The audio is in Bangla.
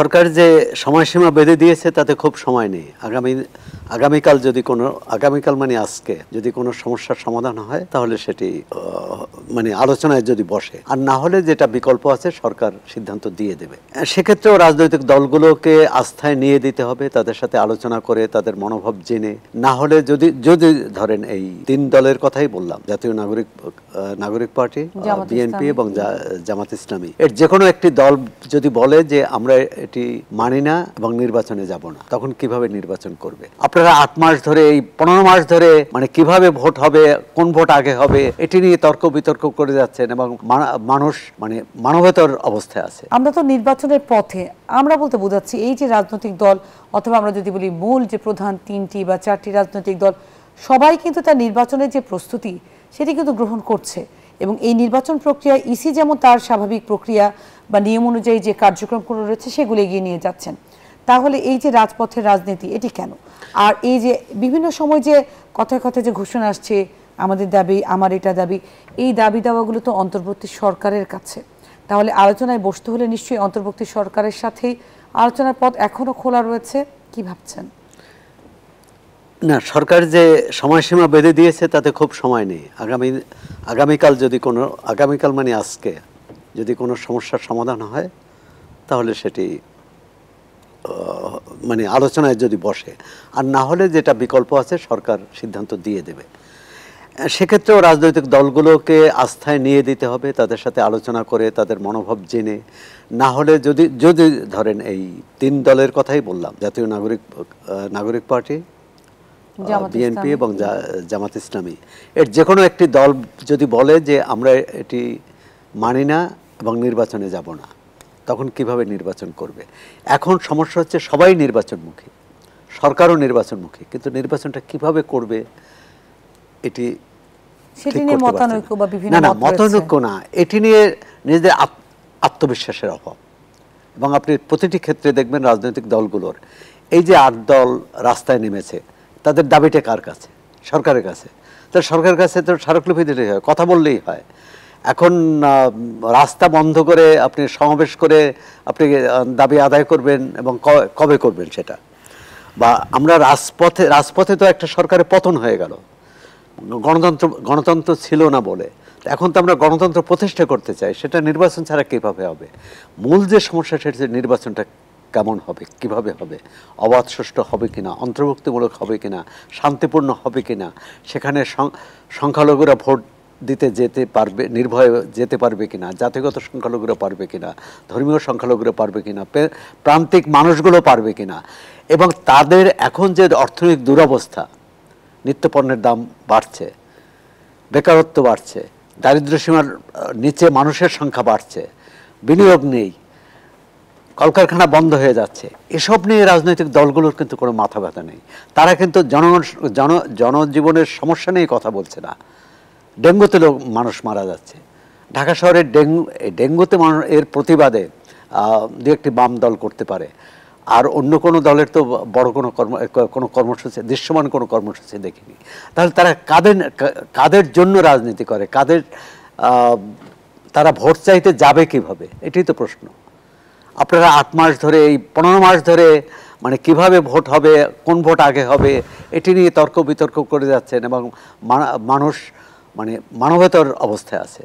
সরকার যে সময়সীমা বেঁধে দিয়েছে তাতে খুব সময় নেই। আগামীকাল যদি কোনো আগামীকাল মানে আজকে যদি কোনো সমস্যার সমাধান হয় তাহলে সেটি মানে আলোচনায় যদি বসে, আর না হলে যেটা বিকল্প আছে সরকার সিদ্ধান্ত দিয়ে দেবে। সেক্ষেত্রেও রাজনৈতিক দলগুলোকে আস্থায় নিয়ে দিতে হবে, তাদের সাথে আলোচনা করে তাদের মনোভাব জেনে। না হলে যদি যদি ধরেন এই তিন দলের কথাই বললাম, জাতীয় নাগরিক পার্টি, বিএনপি এবং জামাত ইসলামী, এর যে কোনো একটি দল যদি বলে যে আমরা এটি মানি না এবং নির্বাচনে যাব না, তখন কিভাবে নির্বাচন করবে? আপনারা 8 মাস ধরে, এই 15 মাস ধরে মানে কিভাবে ভোট হবে, কোন ভোট আগে হবে, এটি নিয়ে তর্ক বিতর্ক করে যাচ্ছেন এবং মানুষ মানে মানবেতর অবস্থায় আছে। আমরা তো নির্বাচনের পথে, আমরা বলতে বোঝাচ্ছি এই যে রাজনৈতিক দল অথবা আমরা যদি বলি মূল যে প্রধান 3টি বা 4টি রাজনৈতিক দল, সবাই কিন্তু তার নির্বাচনের যে প্রস্তুতি সেটি কিন্তু গ্রহণ করছে এবং এই নির্বাচন প্রক্রিয়া ইসি যেমন তার স্বাভাবিক প্রক্রিয়া বা নিয়ম অনুযায়ী যে কার্যক্রমগুলো রয়েছে সেগুলো এগিয়ে নিয়ে যাচ্ছেন। তাহলে এই যে রাজপথের রাজনীতি এটি কেন? আর এই যে বিভিন্ন সময় যে কথায় কথায় যে ঘোষণা আসছে আমাদের দাবি, আমার এটা দাবি, এই দাবি দাওয়াগুলো তো অন্তর্বর্তী সরকারের কাছে। তাহলে আলোচনায় বসতে হলে নিশ্চয়ই অন্তর্বর্তী সরকারের সাথেই আলোচনার পথ এখনো খোলা রয়েছে। কি ভাবছেন? না, সরকার যে সময়সীমা বেঁধে দিয়েছে তাতে খুব সময় নেই। আগামীকাল যদি কোনো আগামীকাল মানে আজকে যদি কোনো সমস্যার সমাধান হয় তাহলে সেটি মানে আলোচনায় যদি বসে, আর না হলে যেটা বিকল্প আছে সরকার সিদ্ধান্ত দিয়ে দেবে। সেক্ষেত্রেও রাজনৈতিক দলগুলোকে আস্থায় নিয়ে দিতে হবে, তাদের সাথে আলোচনা করে তাদের মনোভাব জেনে। না হলে যদি যদি ধরেন এই তিন দলের কথাই বললাম, জাতীয় নাগরিক পার্টি, বিএনপি এবং জামাত ইসলামী, এর যে কোনো একটি দল যদি বলে যে আমরা এটি মানি না এবং নির্বাচনে যাব না, তখন কিভাবে নির্বাচন করবে? এখন সমস্যা হচ্ছে সবাই নির্বাচনমুখী, সরকারও নির্বাচনমুখী, কিন্তু নির্বাচনটা কিভাবে করবে এটি মতানৈক্য না, এটি নিয়ে নিজেদের আত্মবিশ্বাসের অভাব। এবং আপনি প্রতিটি ক্ষেত্রে দেখবেন রাজনৈতিক দলগুলোর এই যে 8 দল রাস্তায় নেমেছে, তাদের দাবিটা কার কাছে? সরকারের কাছে। তো সরকারের কাছে তো স্মারকলিপি দিলেই হয়, কথা বললেই হয়। এখন রাস্তা বন্ধ করে আপনি সমাবেশ করে আপনি দাবি আদায় করবেন এবং কবে করবেন সেটা? বা আমরা রাজপথে তো একটা সরকারের পতন হয়ে গেল, গণতন্ত্র ছিল না বলে। এখন তো আমরা গণতন্ত্র প্রতিষ্ঠা করতে চাই, সেটা নির্বাচন ছাড়া কীভাবে হবে? মূল যে সমস্যা সেটা হচ্ছে নির্বাচনটা কেমন হবে, কিভাবে হবে, অবাধ সুষ্ঠু হবে কিনা, অন্তর্ভুক্তিমূলক হবে কিনা, শান্তিপূর্ণ হবে কিনা, সেখানে সংখ্যালঘুরা ভোট দিতে যেতে পারবে, নির্ভয়ে যেতে পারবে কিনা, জাতিগত সংখ্যালঘুরা পারবে কিনা, ধর্মীয় সংখ্যালঘুরা পারবে কিনা, প্রান্তিক মানুষগুলো পারবে কিনা। এবং তাদের এখন যে অর্থনৈতিক দুরবস্থা, নিত্যপণ্যের দাম বাড়ছে, বেকারত্ব বাড়ছে, দারিদ্র্যসীমার নিচে মানুষের সংখ্যা বাড়ছে, বিনিয়োগ নেই, কলকারখানা বন্ধ হয়ে যাচ্ছে, এসব নিয়ে রাজনৈতিক দলগুলোর কিন্তু কোনো মাথা ব্যথা নেই। তারা কিন্তু জনজীবনের সমস্যা নিয়ে কথা বলছে না। ডেঙ্গুতে মানুষ মারা যাচ্ছে, ঢাকা শহরের ডেঙ্গুতে এর প্রতিবাদে দু একটি বাম দল করতে পারে, আর অন্য কোনো দলের তো বড় কোনো কর্মসূচি, দৃশ্যমান কোনো কর্মসূচি দেখিনি। তাহলে তারা কাদের জন্য রাজনীতি করে, তারা ভোট চাইতে যাবে কিভাবে? এটাই তো প্রশ্ন। আপনারা 8 মাস ধরে, এই 15 মাস ধরে মানে কিভাবে ভোট হবে, কোন ভোট আগে হবে, এটি নিয়ে তর্ক বিতর্ক করে যাচ্ছেন এবং মানুষ মানে মানবেতর অবস্থায় আছে।